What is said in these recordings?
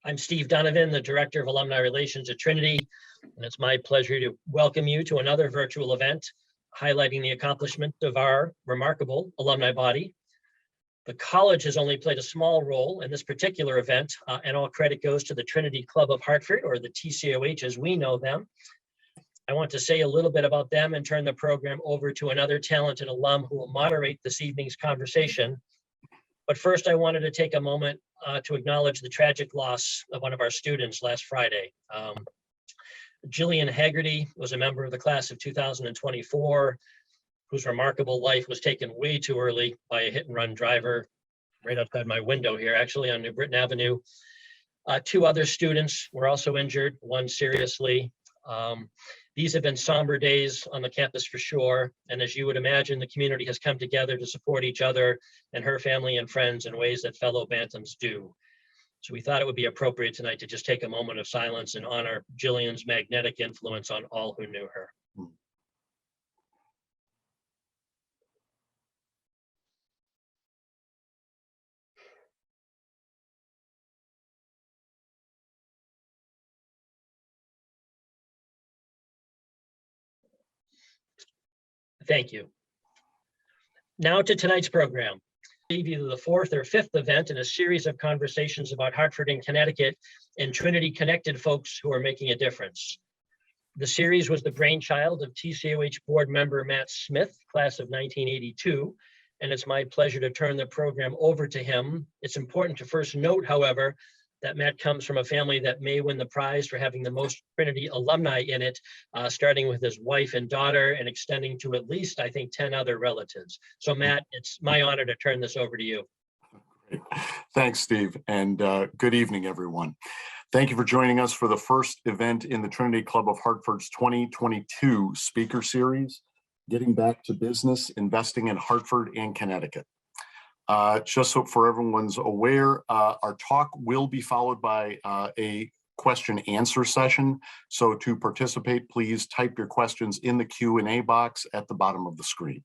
I'm Steve Donovan, the Director of Alumni Relations at Trinity, and it's my pleasure to welcome you to another virtual event highlighting the accomplishment of our remarkable alumni body. The college has only played a small role in this particular event, and all credit goes to the Trinity Club of Hartford, or the TCOH as we know them. I want to say a little bit about them and turn the program over to another talented alum who will moderate this evening's conversation. But first, I wanted to take a moment to acknowledge the tragic loss of one of our students last Friday. Jillian Haggerty was a member of the class of 2024, whose remarkable life was taken way too early by a hit-and-run driver right outside my window here, actually on New Britain Avenue. Two other students were also injured, one seriously. These have been somber days on the campus for sure. And as you would imagine, the community has come together to support each other and her family and friends in ways that fellow Bantams do. So we thought it would be appropriate tonight to just take a moment of silence and honor Jillian's magnetic influence on all who knew her. Thank you. Now to tonight's program. Either the fourth or fifth event in a series of conversations about Hartford and Connecticut and Trinity-connected folks who are making a difference. The series was the brainchild of TCOH board member Matt Smith, class of 1982, and it's my pleasure to turn the program over to him. It's important to first note, however, that Matt comes from a family that may win the prize for having the most Trinity alumni in it, starting with his wife and daughter and extending to at least, I think, 10 other relatives. So Matt, it's my honor to turn this over to you. Great. Thanks, Steve, and good evening, everyone. Thank you for joining us for the first event in the Trinity Club of Hartford's 2022 speaker series, Getting Back to Business, Investing in Hartford and Connecticut. Just so for everyone's aware, our talk will be followed by a question answer session. So to participate, please type your questions in the Q&A box at the bottom of the screen.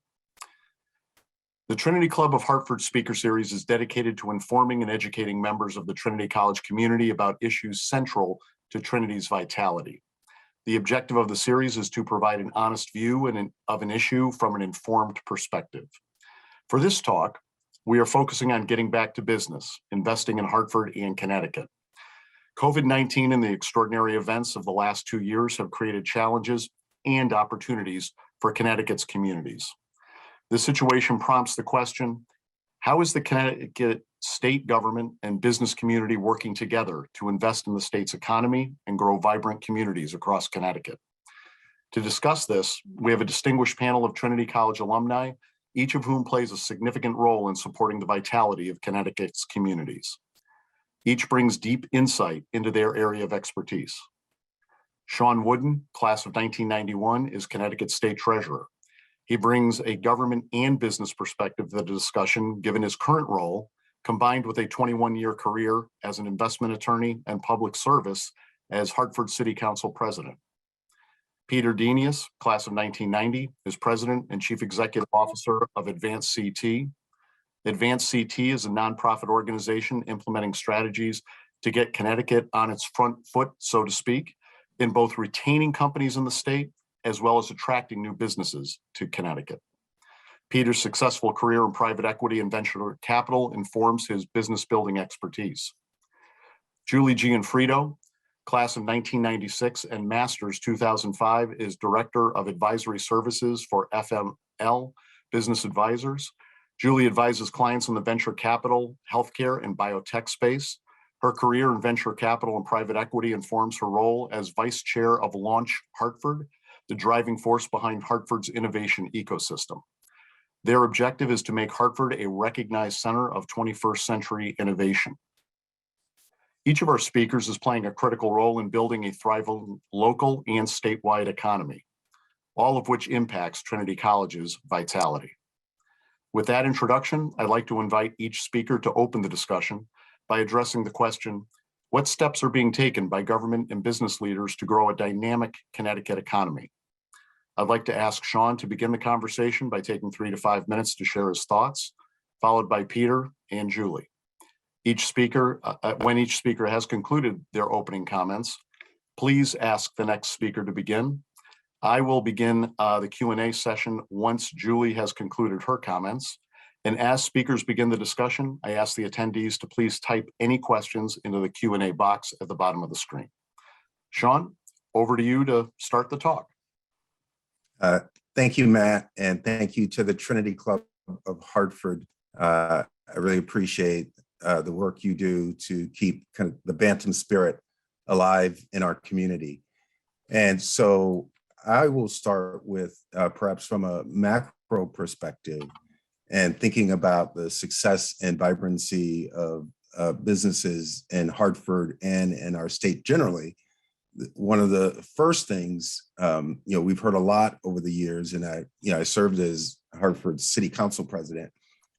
The Trinity Club of Hartford Speaker Series is dedicated to informing and educating members of the Trinity College community about issues central to Trinity's vitality. The objective of the series is to provide an honest view of an issue from an informed perspective. For this talk, we are focusing on getting back to business, investing in Hartford and Connecticut. COVID-19 and the extraordinary events of the last 2 years have created challenges and opportunities for Connecticut's communities. This situation prompts the question, how is the Connecticut state government and business community working together to invest in the state's economy and grow vibrant communities across Connecticut? To discuss this, we have a distinguished panel of Trinity College alumni, each of whom plays a significant role in supporting the vitality of Connecticut's communities. Each brings deep insight into their area of expertise. Shawn Wooden, class of 1991, is Connecticut State Treasurer. He brings a government and business perspective to the discussion, given his current role, combined with a 21-year career as an investment attorney and public service as Hartford City Council President. Peter Denious, class of 1990, is President and Chief Executive Officer of AdvanceCT. AdvanceCT is a nonprofit organization implementing strategies to get Connecticut on its front foot, so to speak, in both retaining companies in the state as well as attracting new businesses to Connecticut. Peter's successful career in private equity and venture capital informs his business building expertise. Julie Gionfriddo, class of 1996 and master's 2005, is Director of Advisory Services for FML Business Advisors. Julie advises clients in the venture capital, healthcare, and biotech space. Her career in venture capital and private equity informs her role as Vice Chair of Launc Hartford, the driving force behind Hartford's innovation ecosystem. Their objective is to make Hartford a recognized center of 21st century innovation. Each of our speakers is playing a critical role in building a thriving local and statewide economy, all of which impacts Trinity College's vitality. With that introduction, I'd like to invite each speaker to open the discussion by addressing the question, what steps are being taken by government and business leaders to grow a dynamic Connecticut economy? I'd like to ask Shawn to begin the conversation by taking 3 to 5 minutes to share his thoughts, followed by Peter and Julie. When each speaker has concluded their opening comments, please ask the next speaker to begin. I will begin the Q&A session once Julie has concluded her comments. And as speakers begin the discussion, I ask the attendees to please type any questions into the Q&A box at the bottom of the screen. Shawn, over to you to start the talk. Thank you, Matt, and thank you to the Trinity Club of Hartford. I really appreciate the work you do to keep kind of the Bantam spirit alive in our community. And so I will start with perhaps from a macro perspective and thinking about the success and vibrancy of businesses in Hartford and in our state generally. One of the first things, we've heard a lot over the years, and I served as Hartford's city council president,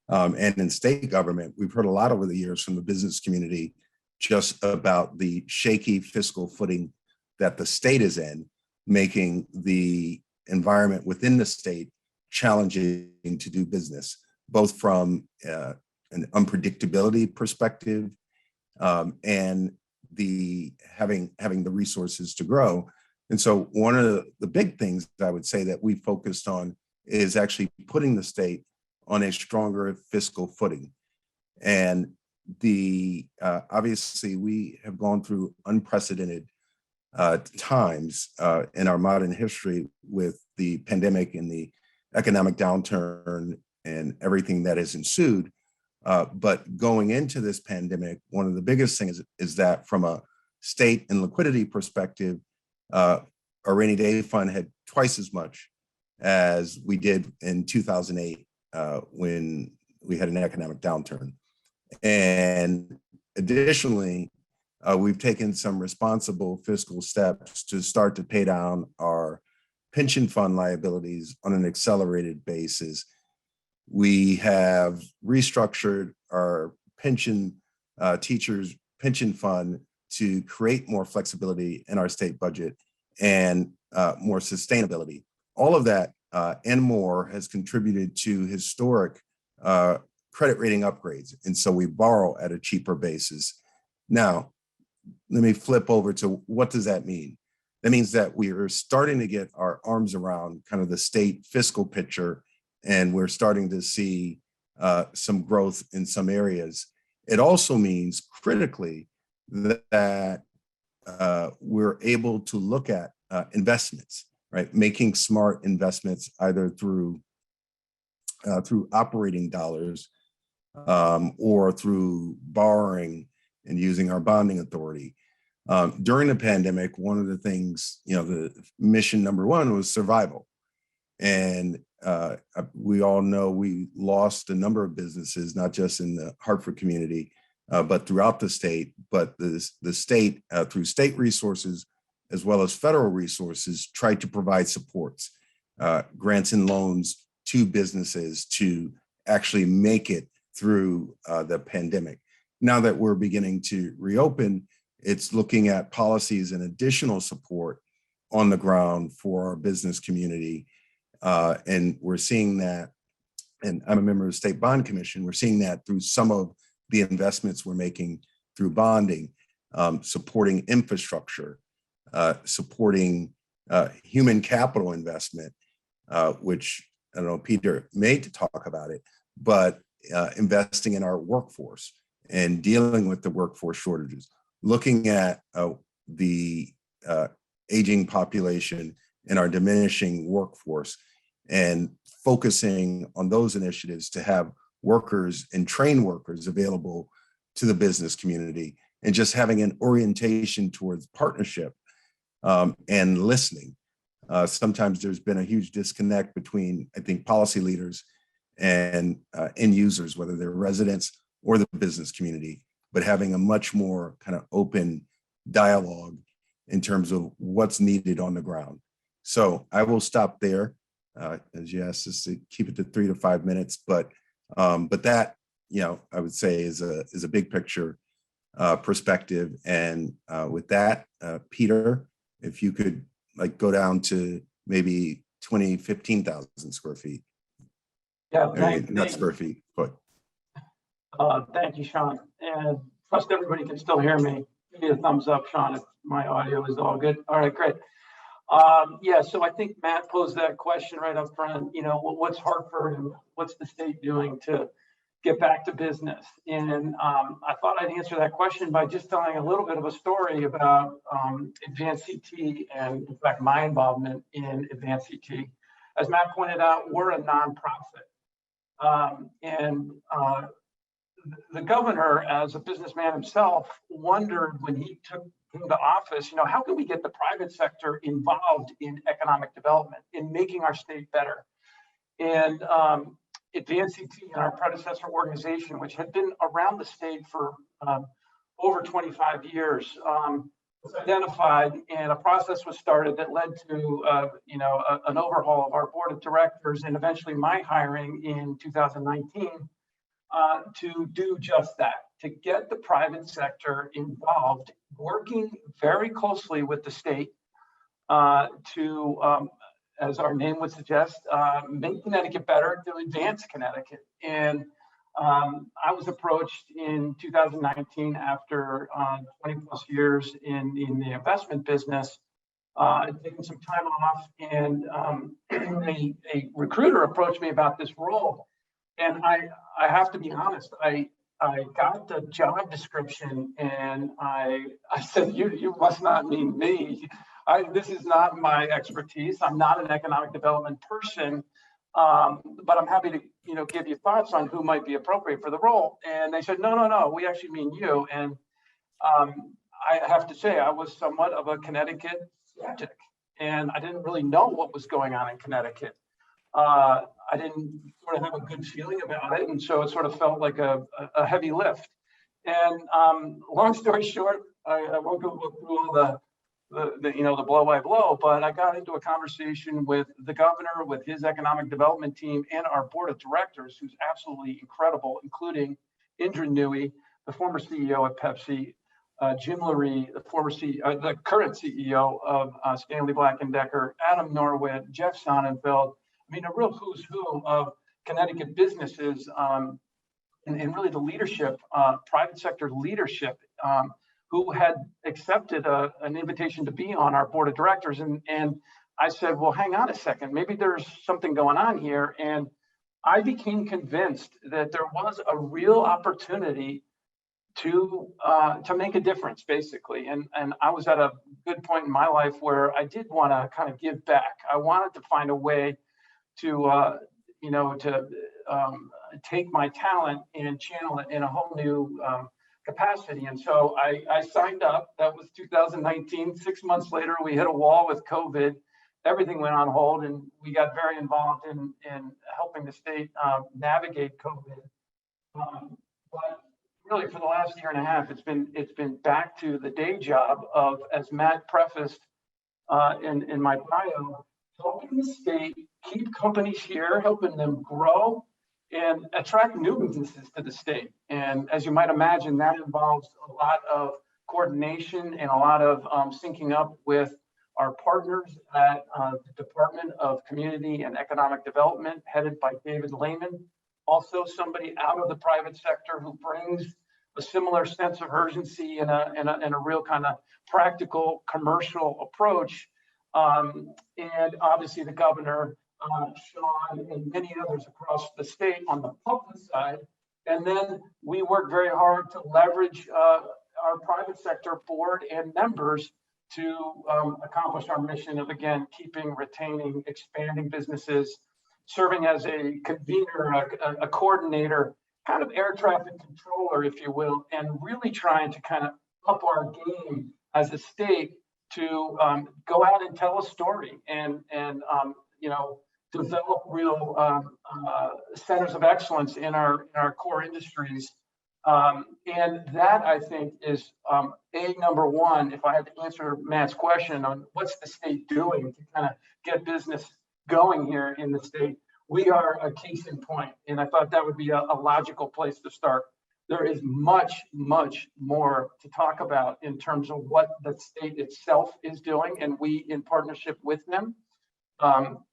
and in state government, we've heard a lot over the years from the business community just about the shaky fiscal footing that the state is in, making the environment within the state challenging to do business, both from an unpredictability perspective and the having the resources to grow. And so one of the big things I would say that we focused on is actually putting the state on a stronger fiscal footing. And obviously we have gone through unprecedented times in our modern history with the pandemic and the economic downturn and everything that has ensued. But going into this pandemic, one of the biggest things is that from a state and liquidity perspective, our rainy day fund had twice as much as we did in 2008 when we had an economic downturn. And additionally, we've taken some responsible fiscal steps to start to pay down our pension fund liabilities on an accelerated basis. We have restructured our teachers' pension fund to create more flexibility in our state budget and more sustainability. All of that and more has contributed to historic credit rating upgrades. And so we borrow at a cheaper basis. Now, let me flip over to what does that mean? That means that we are starting to get our arms around kind of the state fiscal picture, and we're starting to see some growth in some areas. It also means critically that we're able to look at investments, right? Making smart investments either through operating dollars or through borrowing and using our bonding authority. During the pandemic, one of the things, the mission number one was survival. And we all know we lost a number of businesses, not just in the Hartford community, but throughout the state. But the state, through state resources, as well as federal resources, tried to provide supports, grants and loans to businesses to actually make it through the pandemic. Now that we're beginning to reopen, it's looking at policies and additional support on the ground for our business community. And we're seeing that, and I'm a member of the State Bond Commission, we're seeing that through some of the investments we're making through bonding, supporting infrastructure, supporting human capital investment, which I don't know, Peter made to talk about it, but investing in our workforce and dealing with the workforce shortages, looking at the aging population and our diminishing workforce, and focusing on those initiatives to have workers and trained workers available to the business community, and just having an orientation towards partnership and listening. Sometimes there's been a huge disconnect between, I think, policy leaders and end users, whether they're residents or the business community, but having a much more kind of open dialogue in terms of what's needed on the ground. So I will stop there, as you asked us to keep it to 3 to 5 minutes, but that, I would say is a big picture perspective. And with that, Peter, if you could go down to maybe 15,000 square feet. Yeah, Not square feet, but. Thank you, Shawn. And trust everybody can still hear me. Give me a thumbs up, Shawn, if my audio is all good. All right, great. Yeah, so I think Matt posed that question right up front. You know, what's Hartford and what's the state doing to get back to business? And I thought I'd answer that question by just telling a little bit of a story about AdvanceCT and, in fact, my involvement in AdvanceCT. As Matt pointed out, we're a nonprofit. The governor, as a businessman himself, wondered when he took into office, you know, how can we get the private sector involved in economic development, in making our state better? And AdvanceCT, our predecessor organization, which had been around the state for over 25 years, was identified, and a process was started that led to, an overhaul of our board of directors, and eventually my hiring in 2019 to do just that, to get the private sector involved, working very closely with the state to, as our name would suggest, make Connecticut better, to advance Connecticut. And I was approached in 2019 after 20 plus years in the investment business. I'd taken some time off, and a recruiter approached me about this role. And I have to be honest, I got the job description and I said, you must not mean me. This is not my expertise. I'm not an economic development person, but I'm happy to give you thoughts on who might be appropriate for the role. And they said, no, we actually mean you. And I have to say, I was somewhat of a Connecticut skeptic, and I didn't really know what was going on in Connecticut. I didn't sort of have a good feeling about it, and so it sort of felt like a heavy lift. And long story short, I won't go through all the blow by blow, but I got into a conversation with the governor, with his economic development team, and our board of directors, who's absolutely incredible, including Indra Nooyi, the former CEO at Pepsi, Jim Lurie, the current CEO of Stanley Black & Decker, Adam Norwood, Jeff Sonnenfeld. I mean, a real who's who of Connecticut businesses, and really the leadership, private sector leadership, who had accepted an invitation to be on our board of directors. And I said, well, hang on a second, maybe there's something going on here. And I became convinced that there was a real opportunity to make a difference, basically. And I was at a good point in my life where I did want to kind of give back. I wanted to find a way to take my talent and channel it in a whole new capacity. And so I signed up. That was 2019. 6 months later, we hit a wall with COVID. Everything went on hold, and we got very involved in helping the state navigate COVID. But really, for the last year and a half, it's been back to the day job of, as Matt prefaced in my bio, helping the state keep companies here, helping them grow and attract new businesses to the state. And as you might imagine, that involves a lot of coordination and a lot of syncing up with our partners at the Department of Community and Economic Development, headed by David Lehman. Also somebody out of the private sector who brings a similar sense of urgency and a real kind of practical commercial approach. And obviously the governor, Shawn, and many others across the state on the public side. And then we work very hard to leverage our private sector board and members to accomplish our mission of, again, keeping, retaining, expanding businesses, serving as a convener, a coordinator, kind of air traffic controller, if you will, and really trying to kind of up our game as a state to go out and tell a story and develop real centers of excellence in our core industries. And that, I think, is number one. If I had to answer Matt's question on what's the state doing to kind of get business going here in the state, we are a case in point. And I thought that would be a logical place to start. There is much, much more to talk about in terms of what the state itself is doing, and we in partnership with them. I'll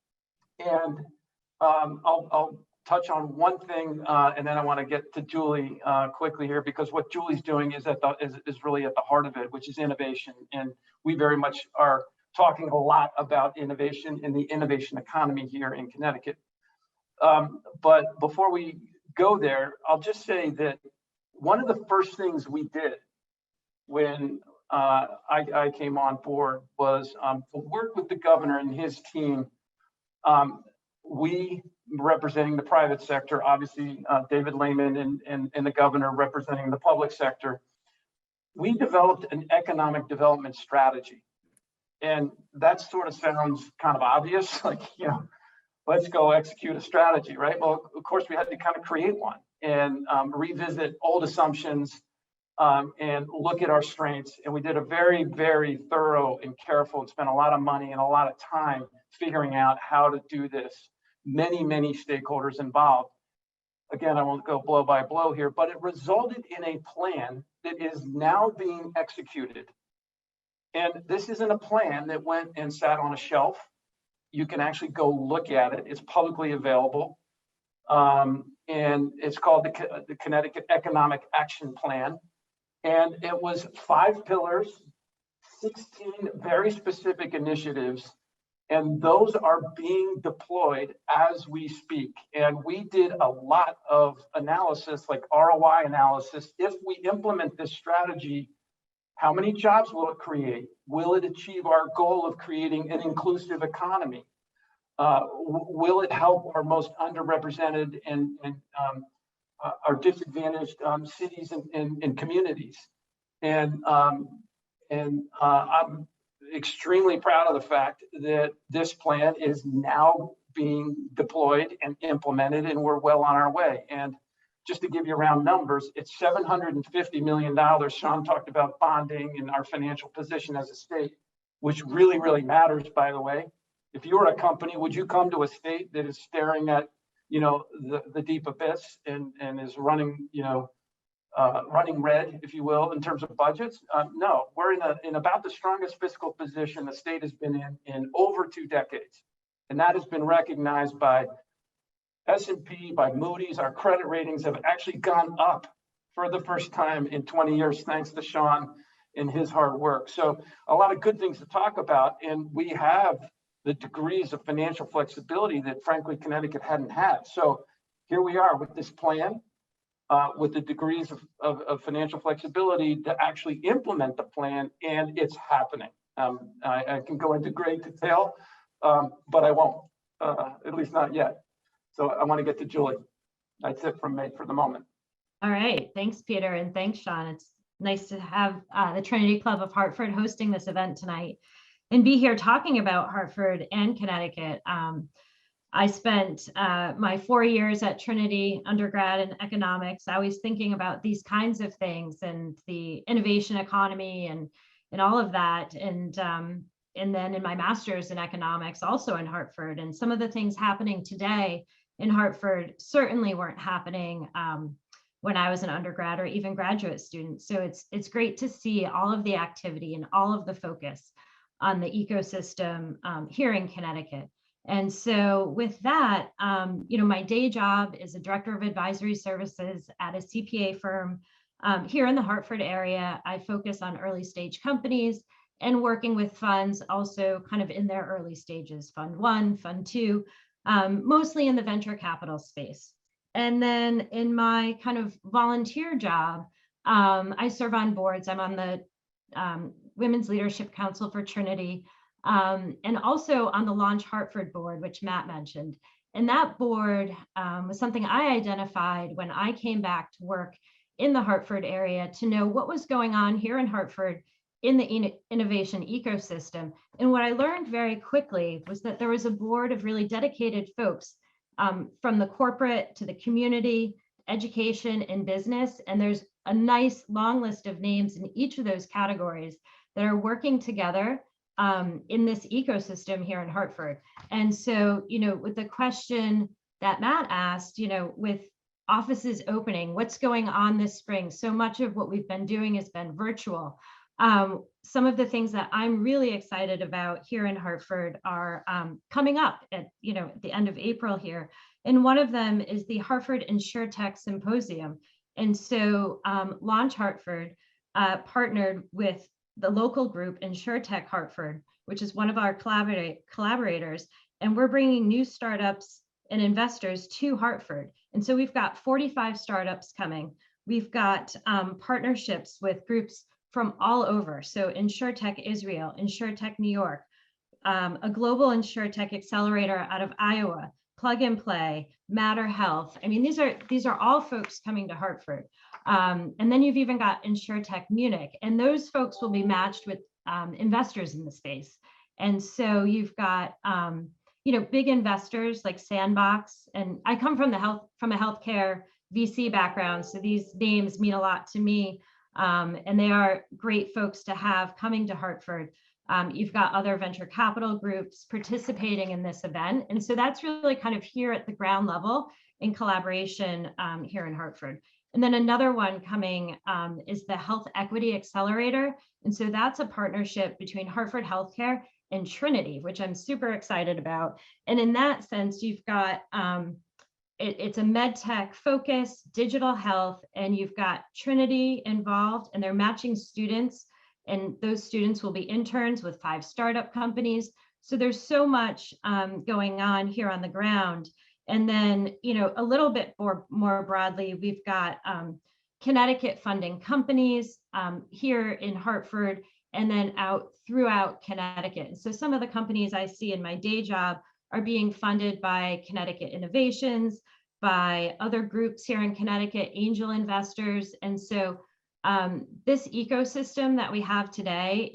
touch on one thing, and then I want to get to Julie quickly here, because what Julie's doing is really at the heart of it, which is innovation. And we very much are talking a lot about innovation in the innovation economy here in Connecticut. But before we go there, I'll just say that one of the first things we did when I came on board was to work with the governor and his team. We representing the private sector, obviously David Lehman and the governor representing the public sector. We developed an economic development strategy. And that sort of sounds kind of obvious, like, you know, let's go execute a strategy, right? Well, of course, we had to kind of create one and revisit old assumptions and look at our strengths. And we did a very, very thorough and careful and spent a lot of money and a lot of time figuring out how to do this. Many, many stakeholders involved. Again, I won't go blow by blow here, but it resulted in a plan that is now being executed. And this isn't a plan that went and sat on a shelf. You can actually go look at it. It's publicly available. And it's called the Connecticut Economic Action Plan. And it was 5 pillars, 16 very specific initiatives, and those are being deployed as we speak. And we did a lot of analysis, like ROI analysis. If we implement this strategy, how many jobs will it create? Will it achieve our goal of creating an inclusive economy? Will it help our most underrepresented and our disadvantaged cities and communities? And I'm extremely proud of the fact that this plan is now being deployed and implemented, and we're well on our way. And just to give you round numbers, it's $750 million. Shawn talked about bonding and our financial position as a state, which really, really matters, by the way. If you were a company, would you come to a state that is staring at, you know, the deep abyss and is running, you know, running red, if you will, in terms of budgets? No, we're in about the strongest fiscal position the state has been in over 2 decades. And that has been recognized by S&P, by Moody's. Our credit ratings have actually gone up for the first time in 20 years, thanks to Shawn and his hard work. So a lot of good things to talk about. And we have the degrees of financial flexibility that, frankly, Connecticut hadn't had. So here we are with this plan. With the degrees of financial flexibility to actually implement the plan, and it's happening. I can go into great detail, but I won't, at least not yet. So I want to get to Julie. That's it from me for the moment. All right, thanks, Peter, and thanks, Shawn. It's nice to have the Trinity Club of Hartford hosting this event tonight and be here talking about Hartford and Connecticut. I spent my 4 years at Trinity undergrad in economics. I was thinking about these kinds of things and the innovation economy and all of that. And then in my master's in economics, also in Hartford, and some of the things happening today in Hartford certainly weren't happening when I was an undergrad or even graduate student. So it's great to see all of the activity and all of the focus on the ecosystem here in Connecticut. And so with that, you know, my day job is a director of advisory services at a CPA firm here in the Hartford area. I focus on early stage companies and working with funds also kind of in their early stages, Fund 1, Fund 2, mostly in the venture capital space. And then in my kind of volunteer job, I serve on boards. I'm on the Women's Leadership Council for Trinity, and also on the Launc Hartford board, which Matt mentioned. And that board was something I identified when I came back to work in the Hartford area to know what was going on here in Hartford in the innovation ecosystem. And what I learned very quickly was that there was a board of really dedicated folks from the corporate to the community, education, and business. And there's a nice long list of names in each of those categories that are working together in this ecosystem here in Hartford. And so, you know, with the question that Matt asked, you know, with offices opening, what's going on this spring? So much of what we've been doing has been virtual. some of the things that I'm really excited about here in Hartford are coming up at the end of April here. And one of them is the Hartford InsurTech Symposium. And so Launch Hartford partnered with the local group InsurTech Hartford, which is one of our collaborators. And we're bringing new startups and investors to Hartford. And so we've got 45 startups coming. We've got partnerships with groups from all over. So InsurTech Israel, InsurTech New York, a global InsurTech accelerator out of Iowa, Plug and Play, Matter Health. I mean, these are all folks coming to Hartford. And then you've even got InsurTech Munich, and those folks will be matched with investors in the space. And so you've got big investors like Sandbox, and I come from a healthcare VC background, so these names mean a lot to me, and they are great folks to have coming to Hartford. You've got other venture capital groups participating in this event, and so that's really kind of here at the ground level in collaboration here in Hartford. And then another one coming is the Health Equity Accelerator, and so that's a partnership between Hartford Healthcare and Trinity, which I'm super excited about. And in that sense, you've got it's a med tech focus, digital health, and you've got Trinity involved, and they're matching students, and those students will be interns with 5 startup companies. So there's so much going on here on the ground. And then, a little bit more broadly, we've got Connecticut funding companies here in Hartford, and then out throughout Connecticut. So some of the companies I see in my day job are being funded by Connecticut Innovations, by other groups here in Connecticut, angel investors. And so this ecosystem that we have today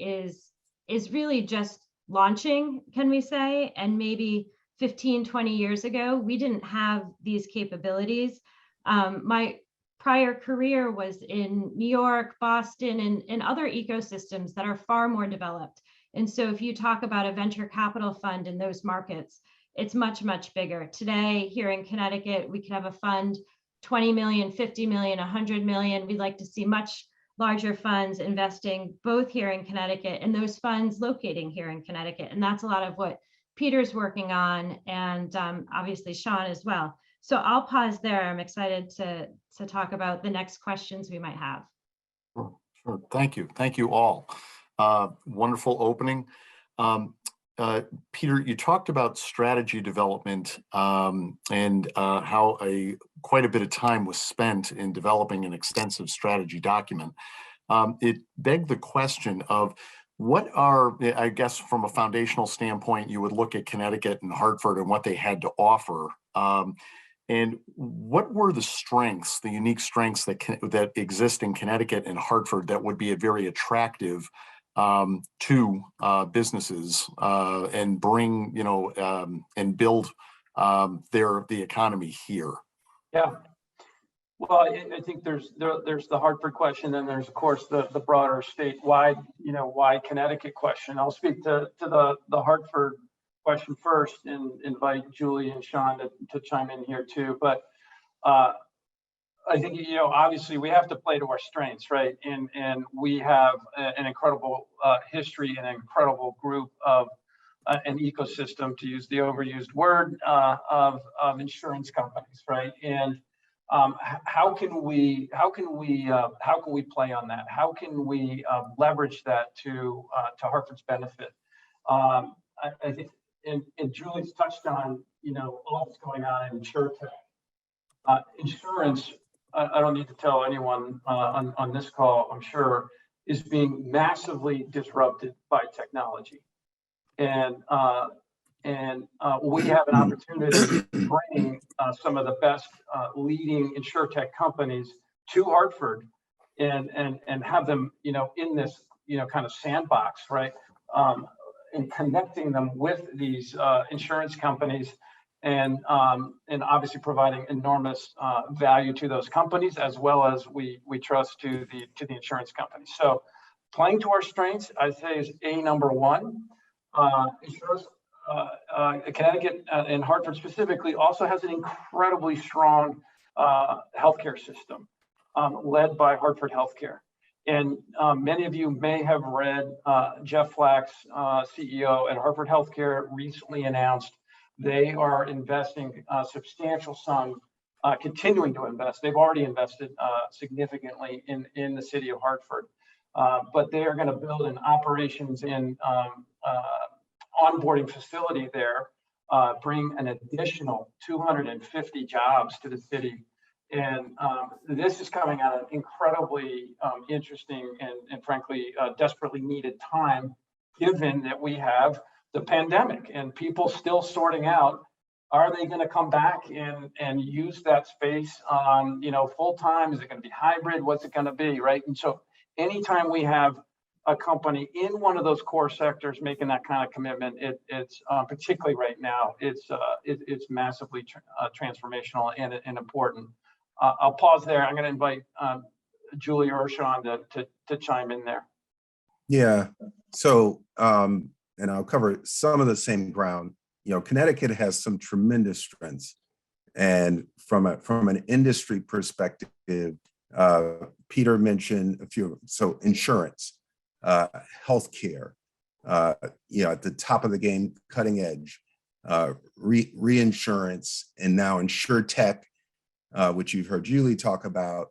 is really just launching, can we say? And maybe 15, 20 years ago, we didn't have these capabilities. My prior career was in New York, Boston, and other ecosystems that are far more developed. And so if you talk about a venture capital fund in those markets, it's much, much bigger. Today, here in Connecticut, we could have a fund, 20 million, 50 million, 100 million. We'd like to see much larger funds investing both here in Connecticut and those funds locating here in Connecticut. And that's a lot of what Peter's working on, and obviously Shawn as well. So I'll pause there. I'm excited to talk about the next questions we might have. Sure. Thank you. Thank you all. Wonderful opening. Peter, you talked about strategy development and how quite a bit of time was spent in developing an extensive strategy document. It begged the question of what are, I guess, from a foundational standpoint, you would look at Connecticut and Hartford and what they had to offer. And what were the strengths, the unique strengths that exist in Connecticut and Hartford that would be very attractive to businesses and bring, and build the economy here? Yeah. Well, I think there's the Hartford question, and there's of course the broader statewide, why Connecticut question. I'll speak to the Hartford question first and invite Julie and Shawn to chime in here too. But I think, obviously we have to play to our strengths, right? And we have an incredible history and an incredible group of an ecosystem, to use the overused word, of insurance companies, right? And how can we play on that? How can we leverage that to Hartford's benefit? I think, and Julie's touched on, all that's going on in InsurTech. Insurance, I don't need to tell anyone on this call, I'm sure, is being massively disrupted by technology. And we have an opportunity to bring some of the best leading InsurTech companies to Hartford and have them, in this, kind of sandbox, right? And connecting them with these insurance companies, and obviously providing enormous value to those companies, as well as we trust to the insurance companies. So playing to our strengths, I'd say, is number one. Insurance, Connecticut and Hartford specifically also has an incredibly strong healthcare system led by Hartford Healthcare. And many of you may have read Jeff Flack's CEO at Hartford Healthcare recently announced they are investing a substantial sum, continuing to invest. They've already invested significantly in the city of Hartford, but they are going to build an operations and onboarding facility there, bring an additional 250 jobs to the city. And this is coming at an incredibly interesting and frankly, desperately needed time, given that we have the pandemic and people still sorting out, are they going to come back and use that space full time? Is it going to be hybrid? What's it going to be, right? And so anytime we have a company in one of those core sectors making that kind of commitment, it's particularly right now, it's massively transformational and important. I'll pause there. I'm going to invite Julie or Shawn to chime in there. Yeah. So, and I'll cover some of the same ground. Connecticut has some tremendous strengths, and from an industry perspective, Peter mentioned a few of them. So, insurance, healthcare, at the top of the game, cutting edge, reinsurance, and now InsurTech, which you've heard Julie talk about.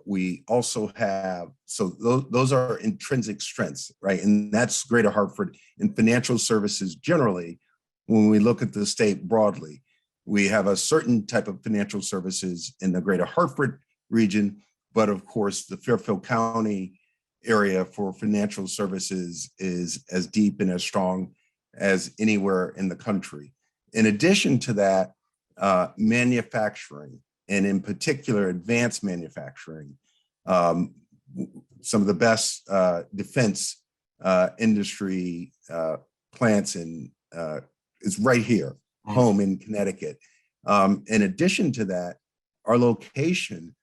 We also have, so those are intrinsic strengths, right? And that's Greater Hartford and financial services generally. When we look at the state broadly, we have a certain type of financial services in the Greater Hartford region, but of course the Fairfield County area for financial services is as deep and as strong as anywhere in the country. In addition to that, manufacturing, and in particular, advanced manufacturing, some of the best defense industry plants is right here, home in Connecticut. In addition to that, our location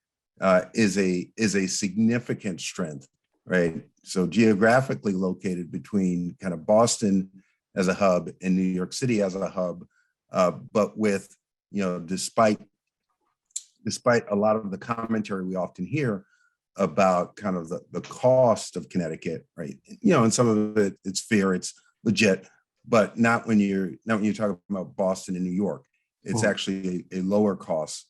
is a significant strength, right? So geographically located between kind of Boston as a hub and New York City as a hub, but with, despite a lot of the commentary we often hear about kind of the cost of Connecticut, right? And some of it, it's fair, it's legit, but not when you're talking about Boston and New York. It's actually a lower cost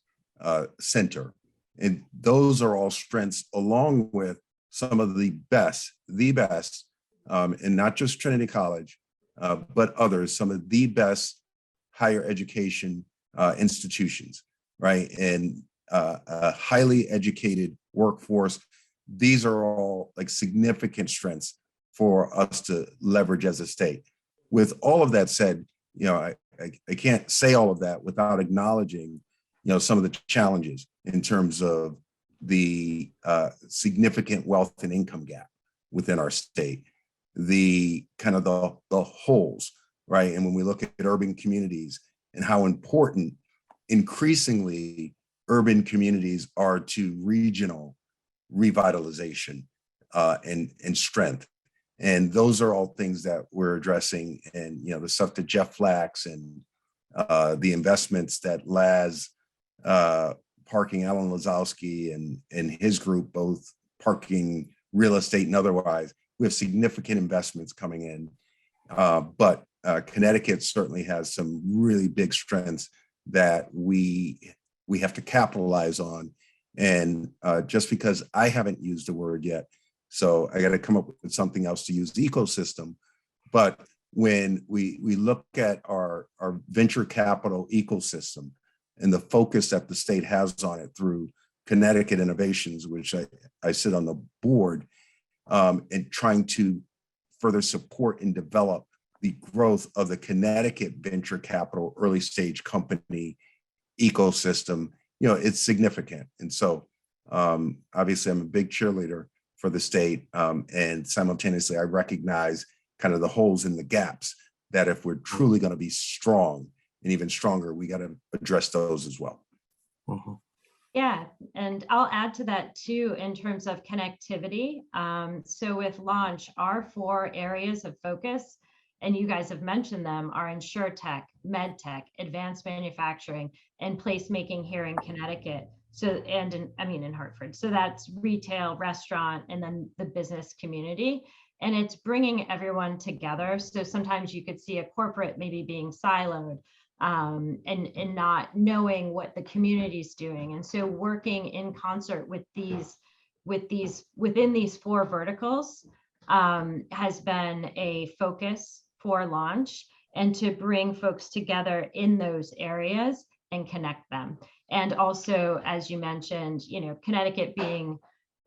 center. And those are all strengths, along with some of the best, and not just Trinity College, but others, some of the best higher education institutions, right? And a highly educated workforce. These are all like significant strengths for us to leverage as a state. With all of that said, I can't say all of that without acknowledging, some of the challenges in terms of the significant wealth and income gap within our state, the kind of the holes, right? And when we look at urban communities and how important increasingly urban communities are to regional revitalization and strength. And those are all things that we're addressing. And, the stuff that Jeff Flax and the investments that Laz Parking, Alan Lazowski and his group, both parking, real estate and otherwise, we have significant investments coming in. But Connecticut certainly has some really big strengths that we have to capitalize on. And just because I haven't used the word yet, so I got to come up with something else to use, ecosystem. But when we look at our venture capital ecosystem and the focus that the state has on it through Connecticut Innovations, which I sit on the board, and trying to further support and develop the growth of the Connecticut venture capital early stage company ecosystem, it's significant. And so obviously I'm a big cheerleader for the state, and simultaneously I recognize kind of the holes in the gaps that if we're truly going to be strong and even stronger, we got to address those as well. Yeah, and I'll add to that too in terms of connectivity. So with Launch, our 4 areas of focus and you guys have mentioned them, are InsurTech, MedTech, advanced manufacturing, and placemaking here in Connecticut. So, and in Hartford. So that's retail, restaurant, and then the business community. And it's bringing everyone together. So sometimes you could see a corporate maybe being siloed, and not knowing what the community's doing. And so working in concert within these 4 verticals has been a focus for Launch, and to bring folks together in those areas and connect them. And also, as you mentioned, Connecticut being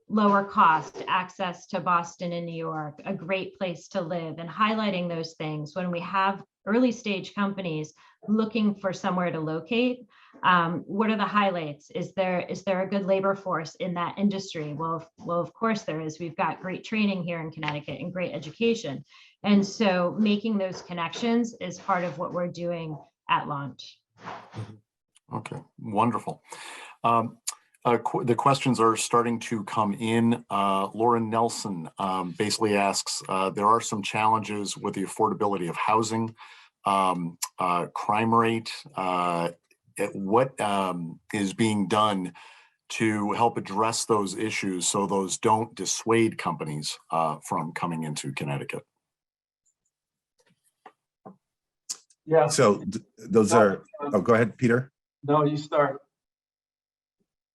lower cost, access to Boston and New York, a great place to live, and highlighting those things when we have early stage companies looking for somewhere to locate. What are the highlights? Is there a good labor force in that industry? Well, of course there is. We've got great training here in Connecticut and great education. And so making those connections is part of what we're doing at Launch. Okay, wonderful. The questions are starting to come in. Lauren Nelson basically asks, there are some challenges with the affordability of housing, crime rate. What is being done to help address those issues so those don't dissuade companies from coming into Connecticut? Yeah. So those are, oh, go ahead, Peter. No, you start.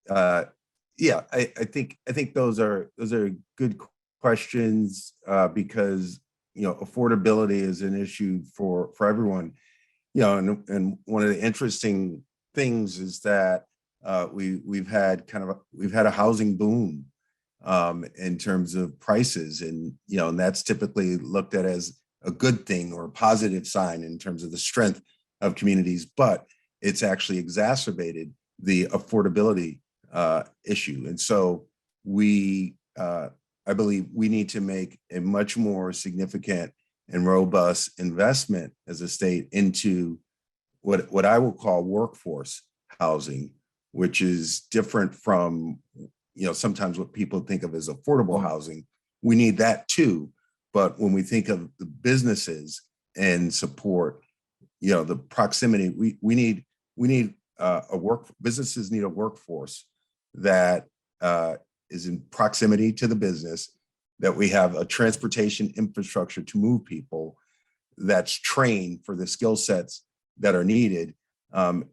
Yeah, I think those are good questions because affordability is an issue for everyone. And one of the interesting things is that we've had a housing boom in terms of prices, and that's typically looked at as a good thing or a positive sign in terms of the strength of communities, but it's actually exacerbated the affordability issue. And so I believe we need to make a much more significant and robust investment as a state into what I will call workforce housing, which is different from, sometimes what people think of as affordable housing. We need that too. But when we think of the businesses and support, the proximity, we need businesses need a workforce that is in proximity to the business, that we have a transportation infrastructure to move people that's trained for the skill sets that are needed, and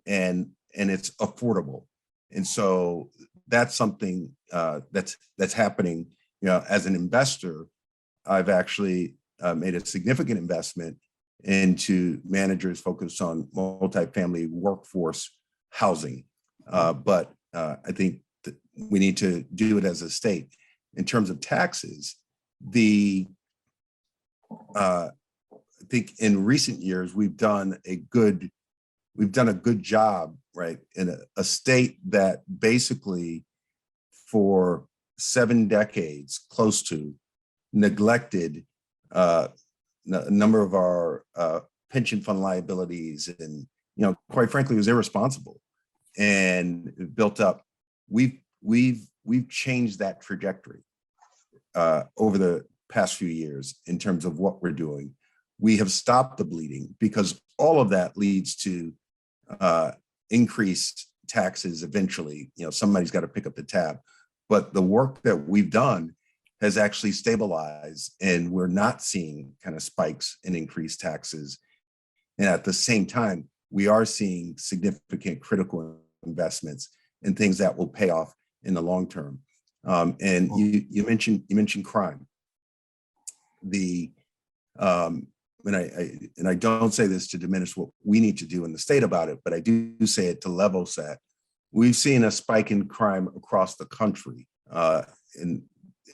it's affordable. And so that's something that's happening. As an investor, I've actually made a significant investment into managers focused on multifamily workforce housing. But I think that we need to do it as a state. In terms of taxes, I think in recent years we've done a good job, right, in a state that basically for 7 decades, close to, neglected a number of our pension fund liabilities, and quite frankly was irresponsible and built up. We've changed that trajectory over the past few years in terms of what we're doing. We have stopped the bleeding, because all of that leads to increased taxes eventually. Somebody's got to pick up the tab. But the work that we've done has actually stabilized, and we're not seeing kind of spikes in increased taxes. And at the same time, we are seeing significant critical investments in things that will pay off in the long term. And you mentioned crime. And I don't say this to diminish what we need to do in the state about it, but I do say it to level set. We've seen a spike in crime across the country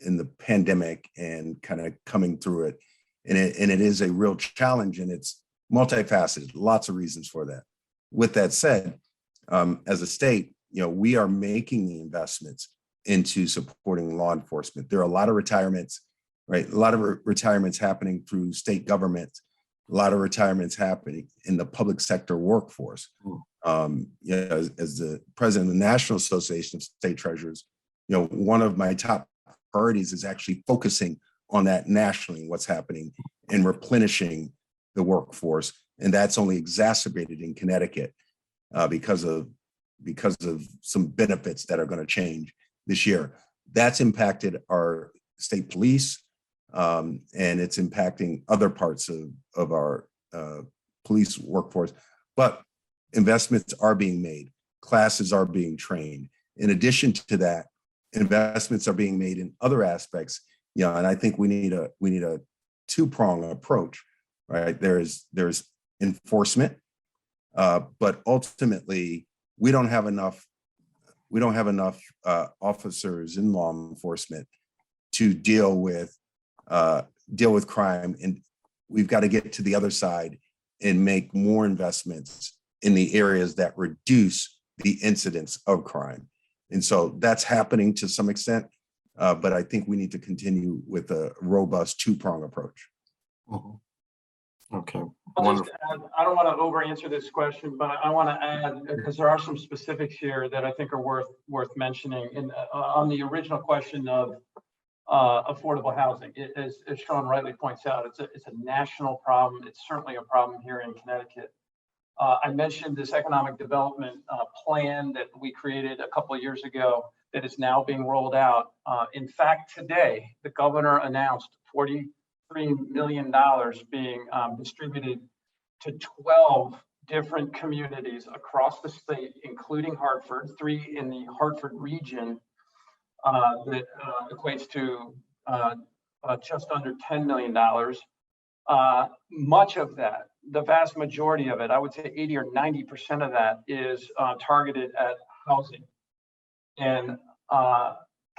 in the pandemic and kind of coming through it. And it is a real challenge, and it's multifaceted, lots of reasons for that. With that said, as a state, we are making the investments into supporting law enforcement. There are a lot of retirements, right? A lot of retirements happening through state government, a lot of retirements happening in the public sector workforce. As the president of the National Association of State Treasurers, one of my top priorities is actually focusing on that nationally, what's happening, and replenishing the workforce, and that's only exacerbated in Connecticut because of some benefits that are going to change this year. That's impacted our state police, and it's impacting other parts of our police workforce. But investments are being made, classes are being trained. In addition to that, investments are being made in other aspects. And I think we need a two-pronged approach, right? There's enforcement, but ultimately we don't have enough officers in law enforcement to deal with crime, and we've got to get to the other side and make more investments in the areas that reduce the incidence of crime. And so that's happening to some extent, but I think we need to continue with a robust two-prong approach. Mm-hmm. Okay. I'll just add, I don't want to over-answer this question, but I want to add, because there are some specifics here that I think are worth mentioning. And on the original question of affordable housing, as Shawn rightly points out, it's a national problem. It's certainly a problem here in Connecticut. I mentioned this economic development plan that we created a couple of years ago that is now being rolled out. In fact, today, the governor announced $43 million being distributed to 12 different communities across the state, including Hartford, 3 in the Hartford region, that equates to just under $10 million. Much of that, the vast majority of it, I would say 80 or 90% of that is targeted at housing and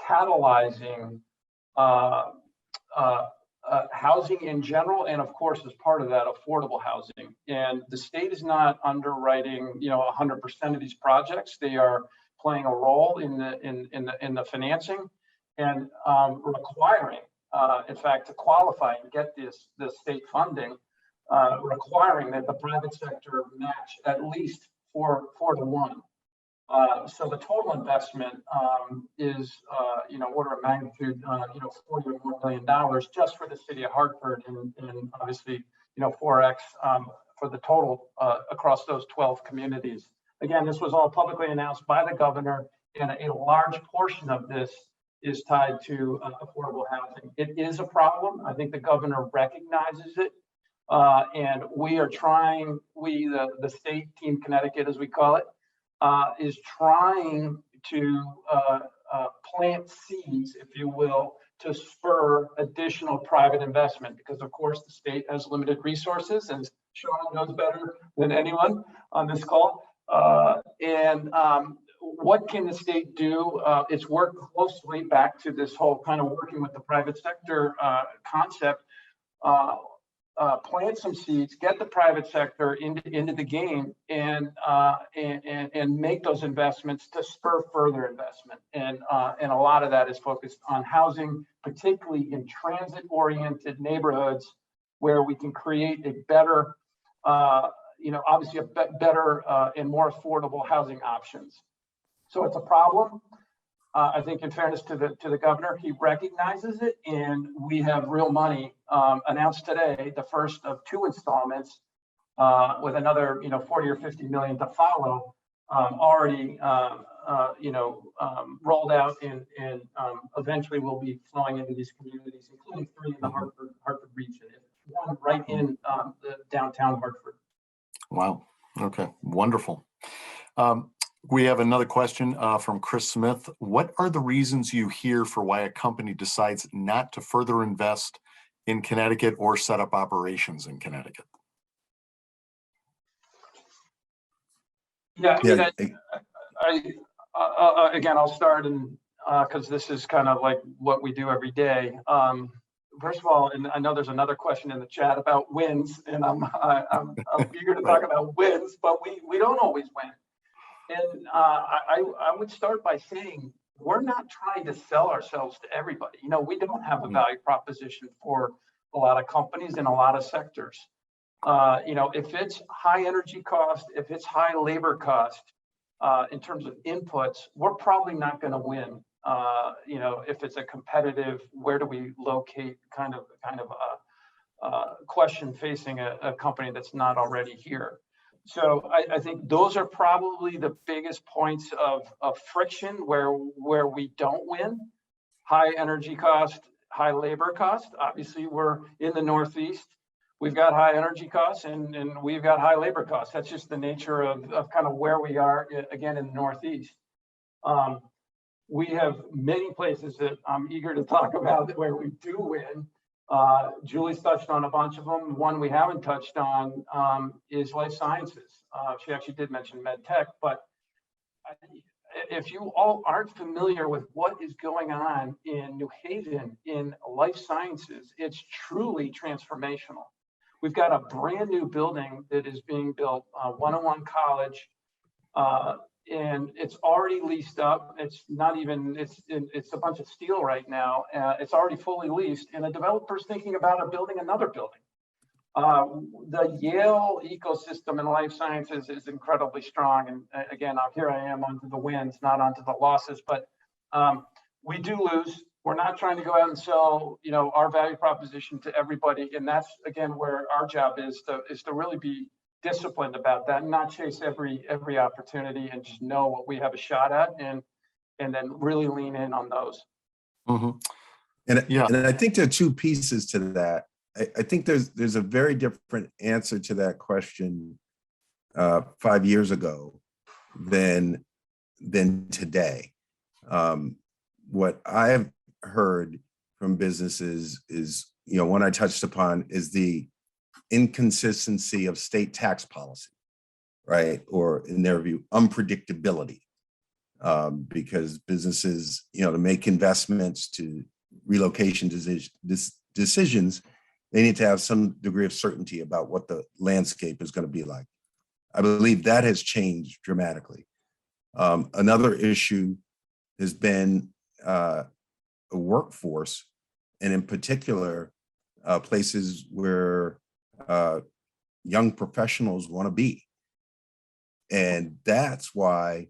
catalyzing housing in general, and of course, as part of that, affordable housing. And the state is not underwriting, 100% of these projects. They are playing a role in the financing and requiring, in fact, to qualify and get this state funding, requiring that the private sector match at least 4 to 1. So the total investment is, order of magnitude, $41 million just for the city of Hartford, and obviously, 4x for the total across those 12 communities. Again, this was all publicly announced by the governor, and a large portion of this is tied to affordable housing. It is a problem. I think the governor recognizes it, and we are trying. The state team Connecticut, as we call it, is trying to plant seeds, if you will, to spur additional private investment, because of course the state has limited resources, and Shawn knows better than anyone on this call. What can the state do? It's work closely back to this whole kind of working with the private sector concept. Plant some seeds, get the private sector into the game, and make those investments to spur further investment. And a lot of that is focused on housing, particularly in transit-oriented neighborhoods, where we can create a better, obviously better and more affordable housing options. So it's a problem. I think, in fairness to the governor, he recognizes it, and we have real money announced today, the first of 2 installments, with another 40 or 50 million to follow, already rolled out, and eventually will be flowing into these communities, including 3 in the Hartford region, and 1 right in the downtown Hartford. Wow. Okay. Wonderful. We have another question from Chris Smith. What are the reasons you hear for why a company decides not to further invest in Connecticut or set up operations in Connecticut? Yeah, again, I'll start, and because this is kind of like what we do every day. First of all, and I know there's another question in the chat about wins, and I'm eager to talk about wins, but we don't always win. And I would start by saying, we're not trying to sell ourselves to everybody. We don't have a value proposition for a lot of companies in a lot of sectors. If it's high energy cost, if it's high labor cost, in terms of inputs, we're probably not going to win. If it's a competitive, where do we locate kind of question facing a company that's not already here. So I think those are probably the biggest points of friction where we don't win. High energy cost, high labor cost. Obviously, we're in the Northeast. We've got high energy costs and we've got high labor costs. That's just the nature of kind of where we are, again, in the Northeast. We have many places that I'm eager to talk about where we do win. Julie's touched on a bunch of them. One we haven't touched on is life sciences. She actually did mention med tech, but if you all aren't familiar with what is going on in New Haven in life sciences, it's truly transformational. We've got a brand new building that is being built, 101 College, and it's already leased up. It's not even, it's a bunch of steel right now. It's already fully leased, and the developer's thinking about building another building. The Yale ecosystem in life sciences is incredibly strong. And again, here I am onto the wins, not onto the losses, but we do lose. We're not trying to go out and sell, our value proposition to everybody. And that's, again, where our job is to really be disciplined about that and not chase every opportunity, and just know what we have a shot at and then really lean in on those. Mhm. And I think there are two pieces to that. I think there's a very different answer to that question 5 years ago than today. What I've heard from businesses is, one I touched upon is the inconsistency of state tax policy, right? Or in their view, unpredictability, because businesses, to make investments, to relocation decisions, they need to have some degree of certainty about what the landscape is going to be like. I believe that has changed dramatically. Another issue has been a workforce, and in particular, places where young professionals want to be. And that's why,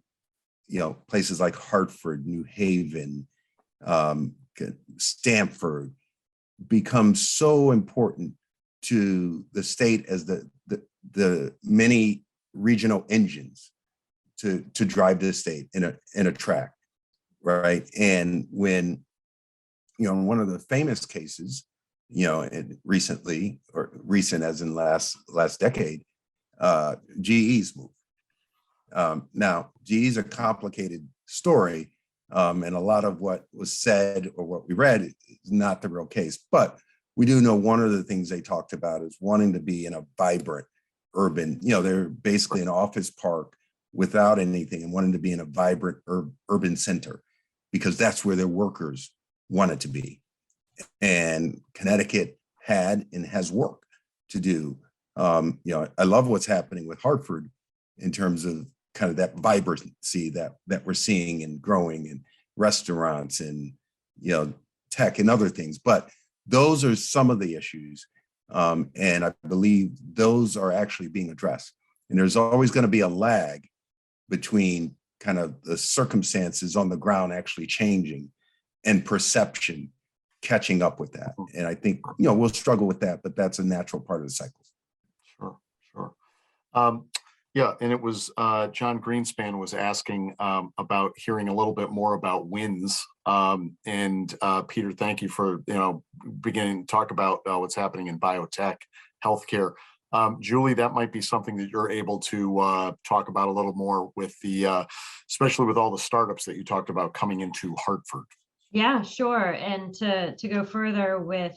places like Hartford, New Haven, Stanford become so important to the state as the many regional engines to drive this state in a track, right? And when, one of the famous cases, recently, or recent as in last decade, GE's move. Now, GE's a complicated story, and a lot of what was said or what we read is not the real case. But we do know one of the things they talked about is wanting to be in a vibrant urban, they're basically an office park without anything, and wanting to be in a vibrant urban center, because that's where their workers wanted to be. And Connecticut had and has work to do. I love what's happening with Hartford in terms of kind of that vibrancy that we're seeing and growing in restaurants and, tech and other things. But those are some of the issues. And I believe those are actually being addressed. And there's always going to be a lag between kind of the circumstances on the ground actually changing and perception catching up with that. And I think, we'll struggle with that, but that's a natural part of the cycle. Sure. Yeah, and it was John Greenspan was asking about hearing a little bit more about wins. And Peter, thank you for beginning to talk about what's happening in biotech, healthcare. Julie, that might be something that you're able to talk about a little more with especially with all the startups that you talked about coming into Hartford. Yeah, sure. And to go further with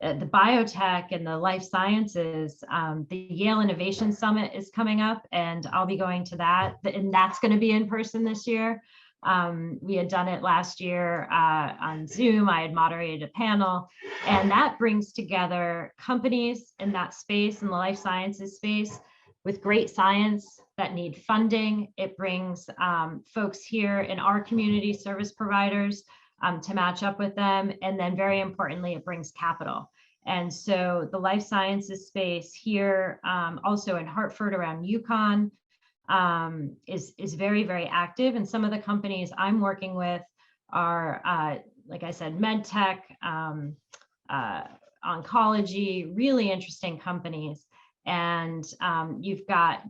the biotech and the life sciences, the Yale Innovation Summit is coming up, and I'll be going to that. And that's going to be in person this year. We had done it last year on Zoom. I had moderated a panel, and that brings together companies in that space, in the life sciences space, with great science that need funding. It brings folks here in our community, service providers, to match up with them. And then very importantly, it brings capital. And so the life sciences space here, also in Hartford around UConn, is very, very active. And some of the companies I'm working with are, like I said, med tech, oncology, really interesting companies. And you've got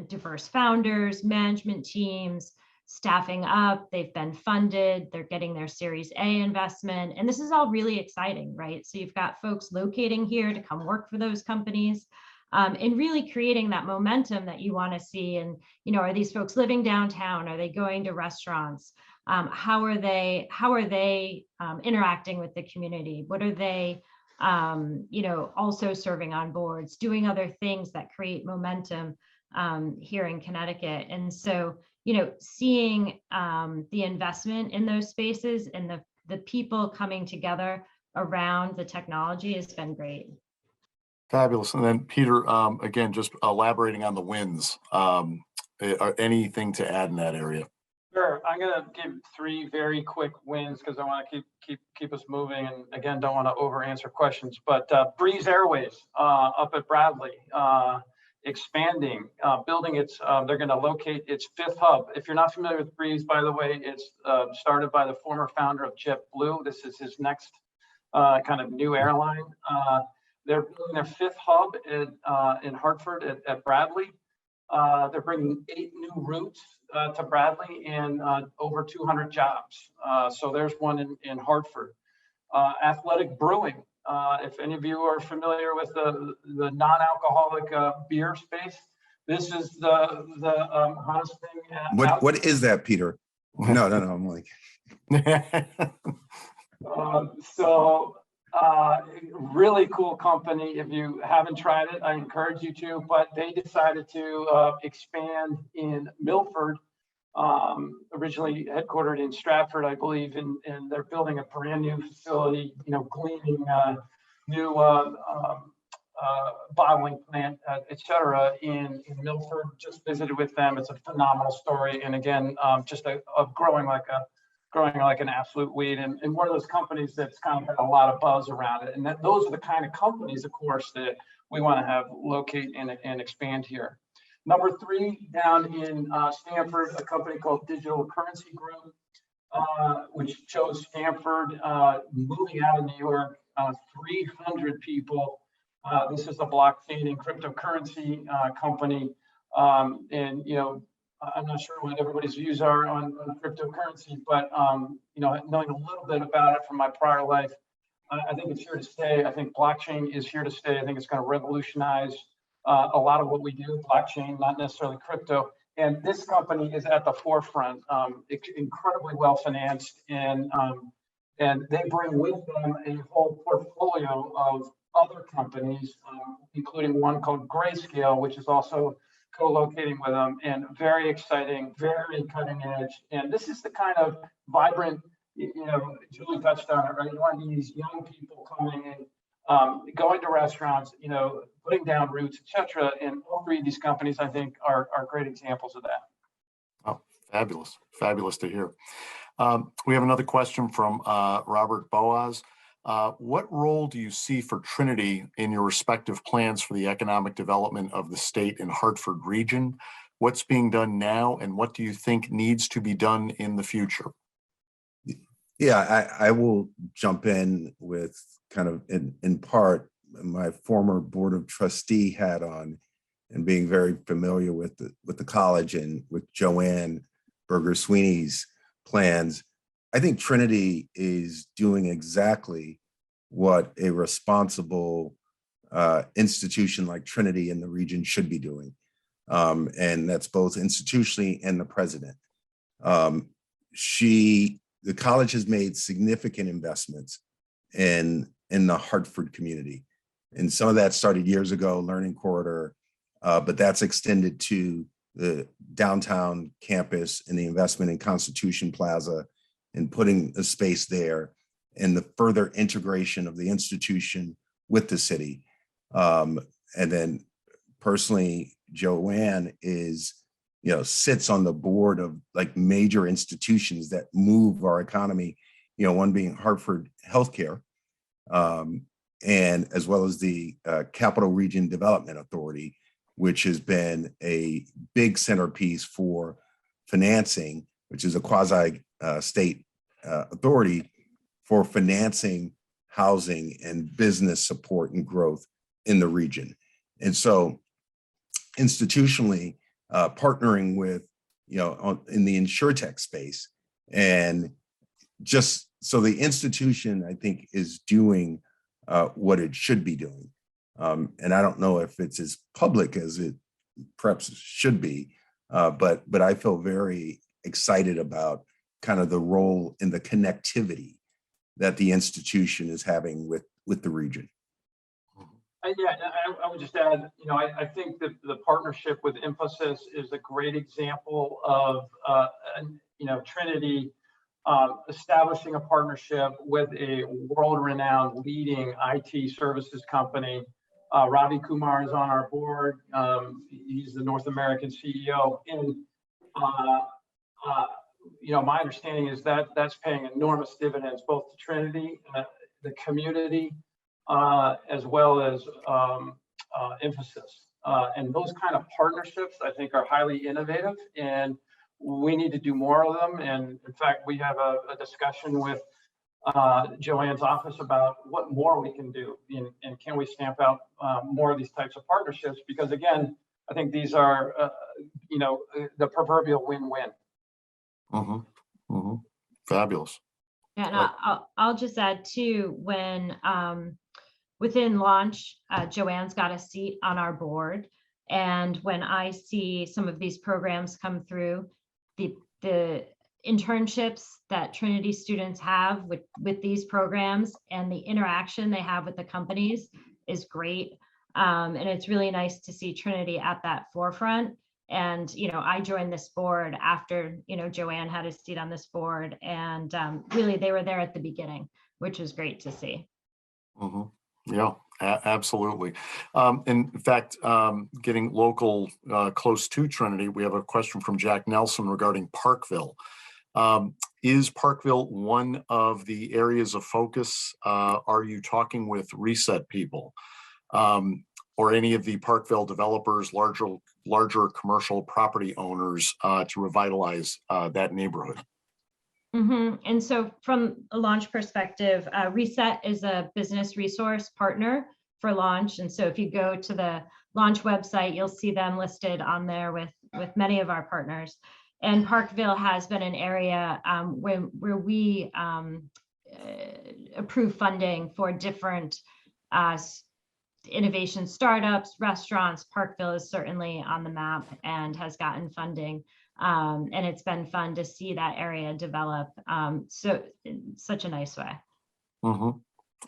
diverse founders, management teams, staffing up, they've been funded, they're getting their Series A investment. And this is all really exciting, right? So you've got folks locating here to come work for those companies. And really creating that momentum that you want to see. And, are these folks living downtown? Are they going to restaurants? How are they interacting with the community? What are they, also serving on boards, doing other things that create momentum here in Connecticut? And so, seeing the investment in those spaces and the people coming together around the technology has been great. Fabulous. And then Peter, again, just elaborating on the wins. Anything to add in that area? Sure. I'm going to give 3 very quick wins because I want to keep us moving, and again, don't want to over answer questions. But Breeze Airways up at Bradley, expanding, building its. They're going to locate its 5th hub. If you're not familiar with Breeze, by the way, it's started by the former founder of JetBlue. This is his next kind of new airline. They're building their 5th hub in Hartford at Bradley. They're bringing 8 new routes to Bradley and over 200 jobs. So there's one in Hartford. Athletic Brewing. If any of you are familiar with the non-alcoholic beer space, this is the hottest thing. What is that, Peter? No, I'm like. Really cool company. If you haven't tried it, I encourage you to, but they decided to expand in Milford, originally headquartered in Stratford, I believe, and they're building a brand new facility, gleaning new bottling plant, etc. in Milford. Just visited with them. It's a phenomenal story. And again, just growing like an absolute weed, and one of those companies that's kind of had a lot of buzz around it. And those are the kind of companies, of course, that we want to have locate and expand here. Number 3, down in Stamford, a company called Digital Currency Group, which chose Stamford, moving out of New York, 300 people. This is a blockchain and cryptocurrency company. And, I'm not sure what everybody's views are on cryptocurrency, but knowing a little bit about it from my prior life, I think it's here to stay. I think blockchain is here to stay. I think it's going to revolutionize a lot of what we do. Blockchain, not necessarily crypto. And this company is at the forefront, incredibly well financed, and they bring with them a whole portfolio of other companies, including one called Grayscale, which is also co-locating with them, and very exciting, very cutting edge. And this is the kind of vibrant, Julie touched on it, right? You want these young people coming in, going to restaurants, putting down roots, etc. And all 3 of these companies, I think, are great examples of that. Oh, fabulous to hear. We have another question from Robert Boaz. What role do you see for Trinity in your respective plans for the economic development of the state and Hartford region? What's being done now, and what do you think needs to be done in the future? Yeah, I will jump in with kind of in part my former board of trustee hat on, and being very familiar with the college and with Joanne Berger Sweeney's plans. I think Trinity is doing exactly what a responsible institution like Trinity in the region should be doing. And that's both institutionally and the president. The college has made significant investments in the Hartford community. And some of that started years ago, Learning Corridor, but that's extended to the downtown campus and the investment in Constitution Plaza and putting a space there, and the further integration of the institution with the city. And then personally, Joanne sits on the board of like major institutions that move our economy, one being Hartford Healthcare, and as well as the Capital Region Development Authority, which has been a big centerpiece for financing, which is a quasi state authority for financing housing and business support and growth in the region. And so institutionally, partnering with, in the insurtech space, and just so the institution, I think, is doing what it should be doing. And I don't know if it's as public as it perhaps should be, but I feel very excited about kind of the role in the connectivity that the institution is having with the region. Yeah, I would just add, I think that the partnership with Infosys is a great example of, Trinity establishing a partnership with a world-renowned leading IT services company. Ravi Kumar is on our board. He's the North American CEO. And, my understanding is that that's paying enormous dividends, both to Trinity, the community, as well as Infosys. And those kind of partnerships, I think, are highly innovative, and we need to do more of them. And in fact, we have a discussion with Joanne's office about what more we can do, and can we stamp out more of these types of partnerships? Because again, I think these are, the proverbial win-win. Fabulous. Yeah, and I'll just add too, when within Launch, Joanne's got a seat on our board. And when I see some of these programs come through, the internships that Trinity students have with these programs and the interaction they have with the companies is great. And it's really nice to see Trinity at that forefront. And, I joined this board after, Joanne had a seat on this board, and really they were there at the beginning, which was great to see. Yeah, absolutely. In fact, getting local close to Trinity, we have a question from Jack Nelson regarding Parkville. Is Parkville one of the areas of focus? Are you talking with Reset people or any of the Parkville developers, larger commercial property owners to revitalize that neighborhood? And so from a Launch perspective, Reset is a business resource partner for Launch. And so if you go to the Launch website, you'll see them listed on there with many of our partners. And Parkville has been an area where we approve funding for different innovation startups, restaurants. Parkville is certainly on the map and has gotten funding. And it's been fun to see that area develop so in such a nice way.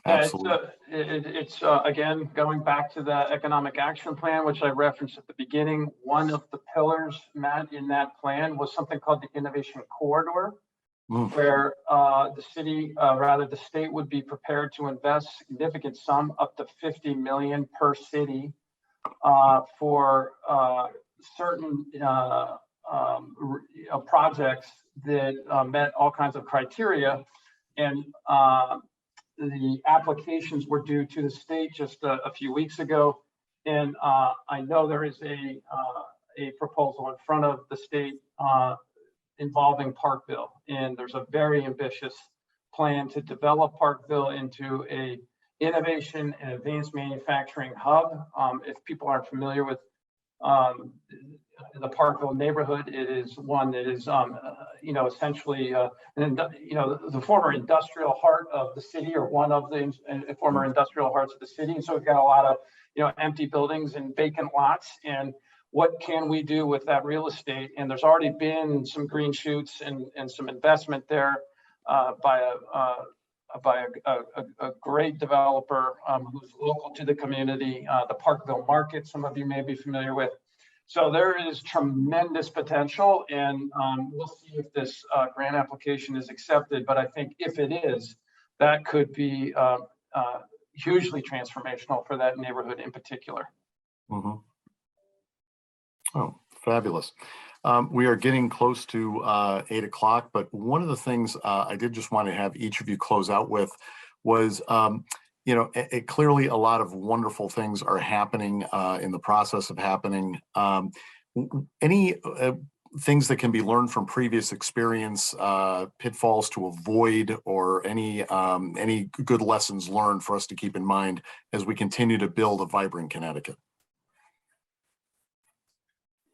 Absolutely. It's again, going back to the economic action plan, which I referenced at the beginning. One of the pillars, Matt, in that plan was something called the innovation corridor, where the state would be prepared to invest significant sum up to $50 million per city for certain projects that met all kinds of criteria. And the applications were due to the state just a few weeks ago. And I know there is a proposal in front of the state involving Parkville. And there's a very ambitious plan to develop Parkville into a innovation and advanced manufacturing hub. If people aren't familiar with the Parkville neighborhood, it is one that is, essentially, the former industrial heart of the city, or one of the former industrial hearts of the city. And so we've got a lot of, empty buildings and vacant lots. And what can we do with that real estate? And there's already been some green shoots and some investment there by a great developer who's local to the community, the Parkville Market, some of you may be familiar with. So there is tremendous potential, and we'll see if this grant application is accepted. But I think if it is, that could be hugely transformational for that neighborhood in particular. Oh, fabulous. We are getting close to 8 o'clock, but one of the things I did just want to have each of you close out with was, clearly a lot of wonderful things are happening in the process of happening. Any things that can be learned from previous experience, pitfalls to avoid, or any good lessons learned for us to keep in mind as we continue to build a vibrant Connecticut?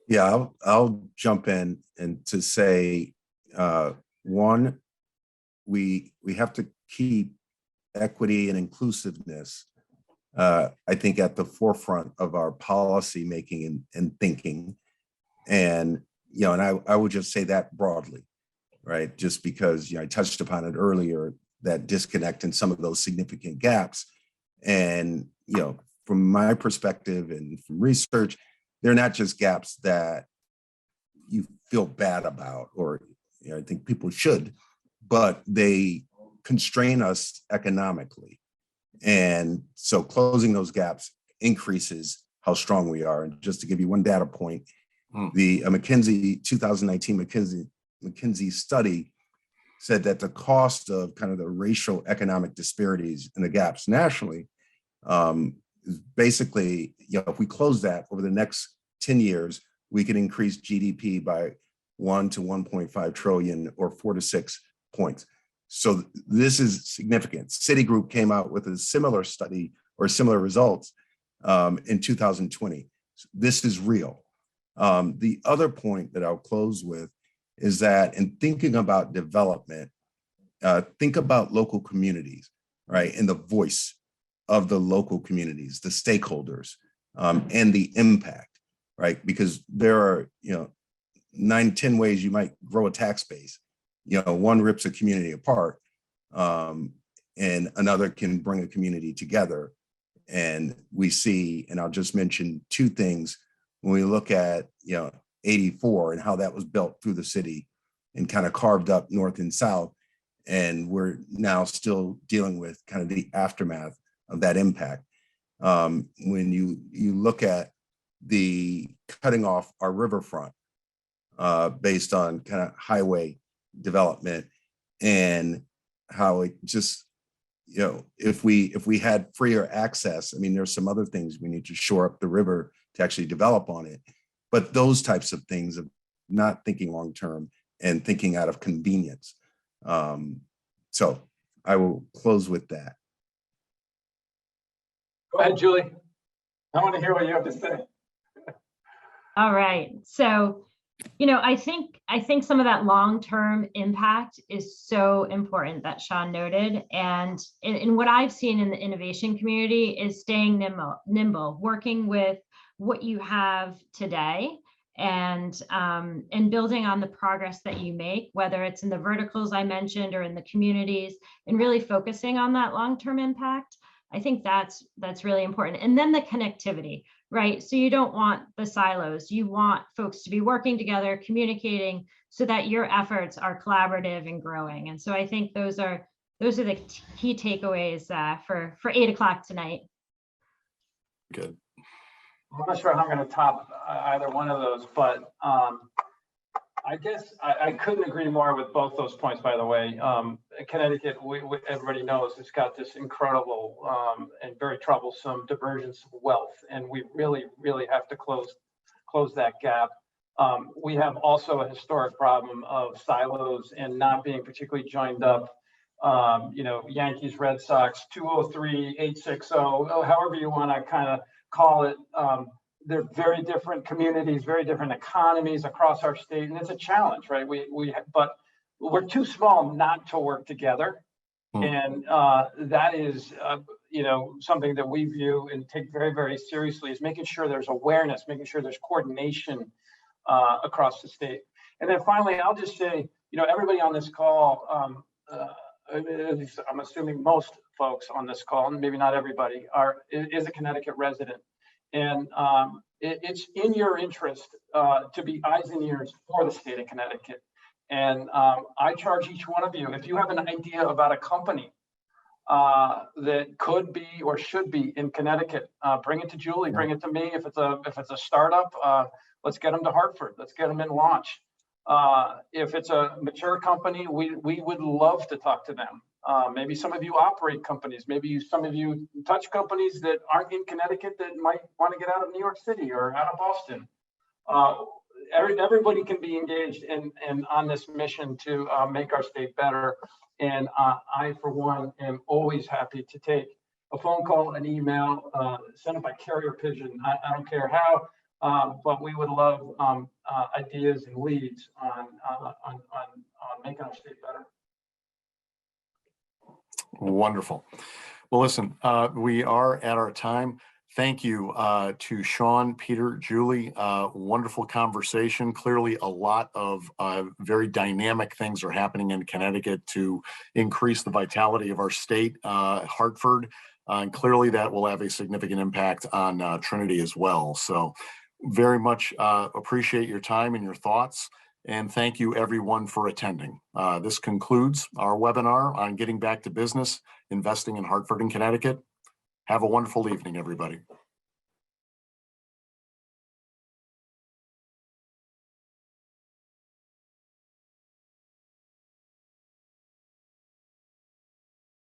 Yeah, I'll jump in and to say, one, we have to keep equity and inclusiveness, I think, at the forefront of our policy making and thinking. And, and I would just say that broadly, right? Just because, I touched upon it earlier, that disconnect in some of those significant gaps. And, from my perspective and from research, they're not just gaps that you feel bad about, or I think people should, but they constrain us economically. And so closing those gaps increases how strong we are. And just to give you one data point, the 2019 McKinsey study said that the cost of kind of the racial economic disparities and the gaps nationally is basically, if we close that over the next 10 years, we can increase GDP by 1 to 1.5 trillion, or 4 to 6 points. So this is significant. Citigroup came out with a similar study or similar results in 2020. This is real. The other point that I'll close with is that in thinking about development, think about local communities, right? And the voice of the local communities, the stakeholders, and the impact, right? Because there are, 9, 10 ways you might grow a tax base. One rips a community apart, and another can bring a community together. And we see, and I'll just mention two things when we look at, 84 and how that was built through the city and kind of carved up north and south. And we're now still dealing with kind of the aftermath of that impact. When you look at the cutting off our riverfront based on kind of highway development, and how it just, if we had freer access, there's some other things we need to shore up the river to actually develop on it. But those types of things of not thinking long term and thinking out of convenience. So I will close with that. Go ahead, Julie. I want to hear what you have to say. All right. So, I think some of that long-term impact is so important that Shawn noted. And in what I've seen in the innovation community is staying nimble, working with what you have today, and building on the progress that you make, whether it's in the verticals I mentioned or in the communities, and really focusing on that long-term impact. I think that's really important. And then the connectivity, right? So you don't want the silos. You want folks to be working together, communicating, so that your efforts are collaborative and growing. And so I think those are the key takeaways for 8 o'clock tonight. Good. I'm not sure how I'm going to top either one of those, but I guess I couldn't agree more with both those points, by the way. Connecticut, everybody knows, it's got this incredible and very troublesome divergence of wealth, and we really, really have to close that gap. We have also a historic problem of silos and not being particularly joined up. Yankees, Red Sox, 203, 860, however you want to kind of call it. They're very different communities, very different economies across our state, and it's a challenge, right? But we're too small not to work together, and that is, something that we view and take very, very seriously, is making sure there's awareness, making sure there's coordination across the state. And then finally, I'll just say, everybody on this call, I'm assuming most folks on this call, and maybe not everybody, is a Connecticut resident. And it's in your interest to be eyes and ears for the state of Connecticut. And I charge each one of you, if you have an idea about a company that could be or should be in Connecticut, bring it to Julie, bring it to me. If it's a startup, let's get them to Hartford. Let's get them in launch. If it's a mature company, we would love to talk to them. Maybe some of you operate companies. Maybe some of you touch companies that aren't in Connecticut that might want to get out of New York City or out of Boston. everybody can be engaged in on this mission to make our state better. And I, for one, am always happy to take a phone call, an email, send it by carrier pigeon. I don't care how, but we would love ideas and leads on making our state better. Wonderful. Well, listen, we are at our time. Thank you to Shawn, Peter, Julie. Wonderful conversation. Clearly, a lot of very dynamic things are happening in Connecticut to increase the vitality of our state, Hartford. And clearly, that will have a significant impact on Trinity as well. So very much appreciate your time and your thoughts. And thank you, everyone, for attending. This concludes our webinar on getting back to business, investing in Hartford and Connecticut. Have a wonderful evening, everybody.